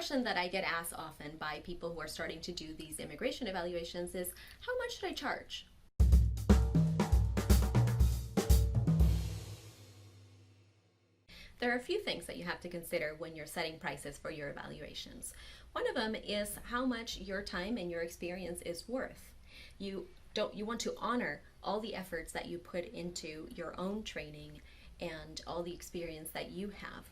question that I get asked often by people who are starting to do these immigration evaluations is, how much should I charge? There are a few things that you have to consider when you're setting prices for your evaluations. One of them is how much your time and your experience is worth. You want to honor all the efforts that you put into your own training and all the experience that you have.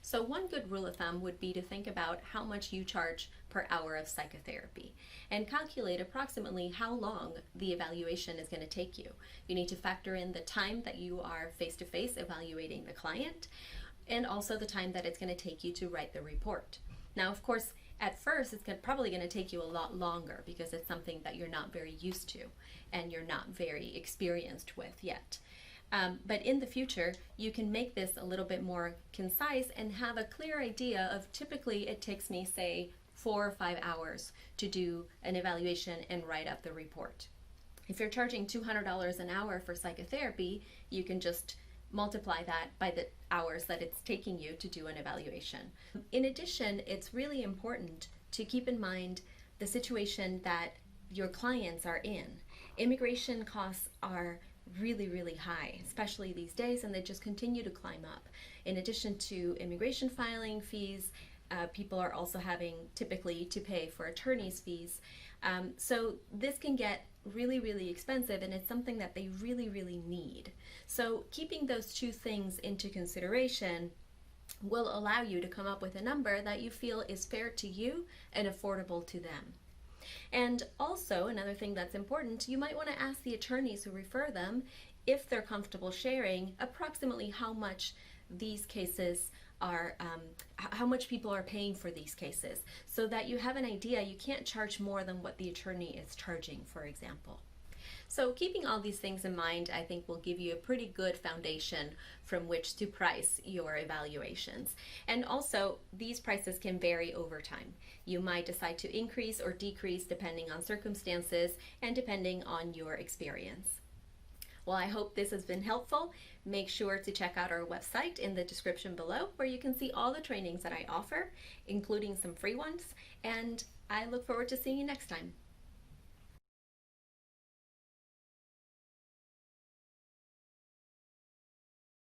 So one good rule of thumb would be to think about how much you charge per hour of psychotherapy and calculate approximately how long the evaluation is going to take you. You need to factor in the time that you are face-to-face evaluating the client and also the time that it's going to take you to write the report. Now, of course, at first it's probably going to take you a lot longer because it's something that you're not very used to and you're not very experienced with yet. But in the future, you can make this a little bit more concise and have a clear idea of typically it takes me, say, 4 or 5 hours to do an evaluation and write up the report. If you're charging $200 an hour for psychotherapy, you can just multiply that by the hours that it's taking you to do an evaluation. In addition, it's really important to keep in mind the situation that your clients are in. Immigration costs are really high, especially these days, and they just continue to climb up. In addition to immigration filing fees, people are also having typically to pay for attorney's fees. So this can get really expensive, and it's something that they really need. So keeping those two things into consideration will allow you to come up with a number that you feel is fair to you and affordable to them. And also, another thing that's important, you might want to ask the attorneys who refer them if they're comfortable sharing approximately how much these cases are, how much people are paying for these cases, so that you have an idea. You can't charge more than what the attorney is charging, for example. So keeping all these things in mind, I think will give you a pretty good foundation from which to price your evaluations. And also, these prices can vary over time. You might decide to increase or decrease depending on circumstances and depending on your experience. Well, I hope this has been helpful. Make sure to check out our website in the description below, where you can see all the trainings that I offer, including some free ones, and I look forward to seeing you next time.